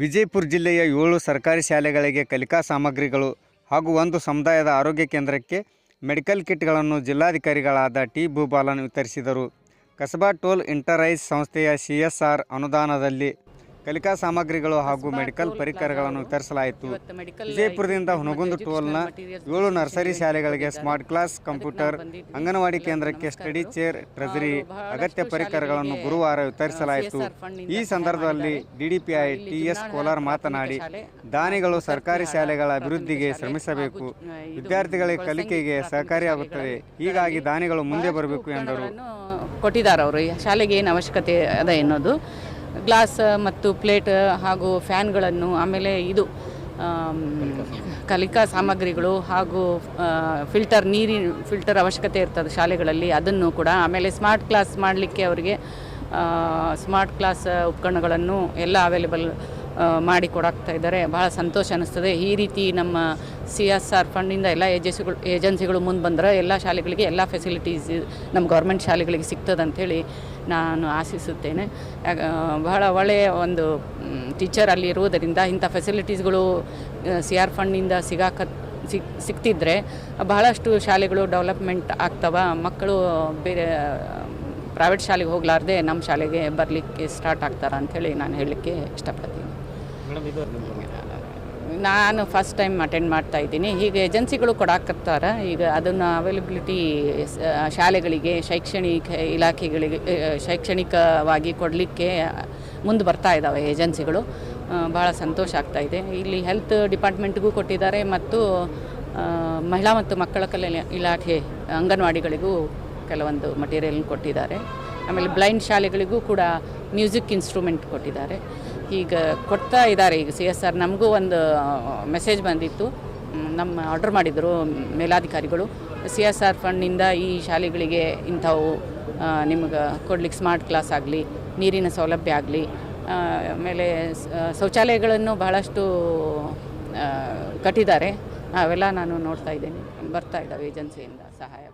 ವಿಜಯಪುರ ಜಿಲ್ಲೆಯ 7 ಸರ್ಕಾರಿ ಶಾಲೆಗಳಿಗೆ ಕಲಿಕಾ ಸಾಮಗ್ರಿಗಳು ಹಾಗೂ ಒಂದು ಸಮುದಾಯದ ಆರೋಗ್ಯ ಕೇಂದ್ರಕ್ಕೆ ಮೆಡಿಕಲ್ ಕಿಟ್ಗಳನ್ನು ಜಿಲ್ಲಾಧಿಕಾರಿಗಳಾದ ಟಿ ಭೂಪಾಲನ್ ವಿತರಿಸಿದರು. ಕಸಬಾ ಟೋಲ್ ಎಂಟರ್ಪ್ರೈಸ್ ಸಂಸ್ಥೆಯ CSR ಅನುದಾನದಲ್ಲಿ ಕಲಿಕಾ ಸಾಮಗ್ರಿಗಳು ಹಾಗೂ ಮೆಡಿಕಲ್ ಪರಿಕರಗಳನ್ನು ವಿತರಿಸಲಾಯಿತು. ವಿಜಯಪುರದಿಂದ ಹುನಗುಂದ ಟೋಲ್ನ 7 ನರ್ಸರಿ ಶಾಲೆಗಳಿಗೆ ಸ್ಮಾರ್ಟ್ ಕ್ಲಾಸ್, ಕಂಪ್ಯೂಟರ್, ಅಂಗನವಾಡಿ ಕೇಂದ್ರಕ್ಕೆ ಸ್ಟಡಿ ಚೇರ್, ಟ್ರೆಜರಿ ಅಗತ್ಯ ಪರಿಕರಗಳನ್ನು ಗುರುವಾರ ವಿತರಿಸಲಾಯಿತು. ಈ ಸಂದರ್ಭದಲ್ಲಿ DDPI TS ಕೋಲಾರ್ ಮಾತನಾಡಿ, ದಾನಿಗಳು ಸರ್ಕಾರಿ ಶಾಲೆಗಳ ಅಭಿವೃದ್ಧಿಗೆ ಶ್ರಮಿಸಬೇಕು, ವಿದ್ಯಾರ್ಥಿಗಳ ಕಲಿಕೆಗೆ ಸಹಕಾರಿಯಾಗುತ್ತದೆ. ಹೀಗಾಗಿ ದಾನಿಗಳು ಮುಂದೆ ಬರಬೇಕು ಎಂದರು. ಕೊಟ್ಟಿದ್ದಾರೆ ಅವರು ಶಾಲೆಗೆ ಏನು ಅವಶ್ಯಕತೆ ಅದ ಎನ್ನೋದು ಗ್ಲಾಸ್ ಮತ್ತು ಪ್ಲೇಟ್ ಹಾಗೂ ಫ್ಯಾನ್ಗಳನ್ನು, ಆಮೇಲೆ ಇದು ಕಲಿಕಾ ಸಾಮಗ್ರಿಗಳು ಹಾಗೂ ನೀರಿನ ಫಿಲ್ಟರ್ ಅವಶ್ಯಕತೆ ಇರ್ತದೆ ಶಾಲೆಗಳಲ್ಲಿ, ಅದನ್ನು ಕೂಡ. ಆಮೇಲೆ ಸ್ಮಾರ್ಟ್ ಕ್ಲಾಸ್ ಮಾಡಲಿಕ್ಕೆ ಅವರಿಗೆ ಸ್ಮಾರ್ಟ್ ಕ್ಲಾಸ್ ಉಪಕರಣಗಳನ್ನು ಎಲ್ಲ ಅವೈಲೇಬಲ್ ಮಾಡಿ ಕೊಡಾಕ್ತಾ ಇದ್ದಾರೆ. ಭಾಳ ಸಂತೋಷ ಅನ್ನಿಸ್ತದೆ. ಈ ರೀತಿ ನಮ್ಮ CSR ಫಂಡಿಂದ ಎಲ್ಲ ಏಜೆನ್ಸಿಗಳು ಮುಂದೆ ಬಂದರೆ ಎಲ್ಲ ಶಾಲೆಗಳಿಗೆ ಎಲ್ಲ ಫೆಸಿಲಿಟೀಸ್ ನಮ್ಮ ಗೌರ್ಮೆಂಟ್ ಶಾಲೆಗಳಿಗೆ ಸಿಗ್ತದೆ ಅಂಥೇಳಿ ನಾನು ಆಶಿಸುತ್ತೇನೆ. ಬಹಳ ಒಳ್ಳೆಯ ಒಂದು ಟೀಚರ್ ಅಲ್ಲಿ ಇರುವುದರಿಂದ ಇಂಥ ಫೆಸಿಲಿಟೀಸ್ಗಳು CR ಫಂಡಿಂದ ಸಿಗ್ತಿದ್ರೆ ಬಹಳಷ್ಟು ಶಾಲೆಗಳು ಡೆವಲಪ್ಮೆಂಟ್ ಆಗ್ತವೆ. ಮಕ್ಕಳು ಬೇರೆ ಪ್ರೈವೇಟ್ ಶಾಲೆಗೆ ಹೋಗಲಾರ್ದೆ ನಮ್ಮ ಶಾಲೆಗೆ ಬರಲಿಕ್ಕೆ ಸ್ಟಾರ್ಟ್ ಆಗ್ತಾರೆ ಅಂಥೇಳಿ ನಾನು ಹೇಳಲಿಕ್ಕೆ ಇಷ್ಟಪಡ್ತೀನಿ. ನಾನು ಫಸ್ಟ್ ಟೈಮ್ ಅಟೆಂಡ್ ಮಾಡ್ತಾ ಇದ್ದೀನಿ. ಹೀಗೆ ಏಜೆನ್ಸಿಗಳು ಕೊಡಾಕತ್ತಾರೆ. ಈಗ ಅದನ್ನು ಅವೈಲಬಿಲಿಟಿ ಶಾಲೆಗಳಿಗೆ, ಶೈಕ್ಷಣಿಕ ಇಲಾಖೆಗಳಿಗೆ ಶೈಕ್ಷಣಿಕವಾಗಿ ಕೊಡಲಿಕ್ಕೆ ಮುಂದೆ ಬರ್ತಾ ಇದ್ದಾವೆ ಏಜೆನ್ಸಿಗಳು. ಭಾಳ ಸಂತೋಷ ಆಗ್ತಾಯಿದೆ. ಇಲ್ಲಿ ಹೆಲ್ತ್ ಡಿಪಾರ್ಟ್ಮೆಂಟ್ಗೂ ಕೊಟ್ಟಿದ್ದಾರೆ ಮತ್ತು ಮಹಿಳಾ ಮತ್ತು ಮಕ್ಕಳ ಕಲ್ಯಾಣ ಇಲಾಖೆ ಅಂಗನವಾಡಿಗಳಿಗೂ ಕೆಲವೊಂದು ಮಟೀರಿಯಲ್ ಕೊಟ್ಟಿದ್ದಾರೆ. ಆಮೇಲೆ ಬ್ಲೈಂಡ್ ಶಾಲೆಗಳಿಗೂ ಕೂಡ ಮ್ಯೂಸಿಕ್ ಇನ್ಸ್ಟ್ರೂಮೆಂಟ್ ಕೊಟ್ಟಿದ್ದಾರೆ. ಈಗ ಕೊಡ್ತಾ ಇದ್ದಾರೆ. ಈಗ CSR ನಮಗೂ ಒಂದು ಮೆಸೇಜ್ ಬಂದಿತ್ತು, ನಮ್ಮ ಆರ್ಡರ್ ಮಾಡಿದರು ಮೇಲಾಧಿಕಾರಿಗಳು. CSR ಫಂಡ್ನಿಂದ ಈ ಶಾಲೆಗಳಿಗೆ ಇಂಥವು ನಿಮಗೆ ಕೊಡ್ಲಿಕ್ಕೆ ಸ್ಮಾರ್ಟ್ ಕ್ಲಾಸ್ ಆಗಲಿ, ನೀರಿನ ಸೌಲಭ್ಯ ಆಗಲಿ, ಆಮೇಲೆ ಶೌಚಾಲಯಗಳನ್ನು ಬಹಳಷ್ಟು ಕಟ್ಟಿದ್ದಾರೆ. ಅವೆಲ್ಲ ನಾನು ನೋಡ್ತಾ ಇದ್ದೀನಿ. ಬರ್ತಾ ಇದ್ದಾವೆ ಏಜೆನ್ಸಿಯಿಂದ ಸಹಾಯ.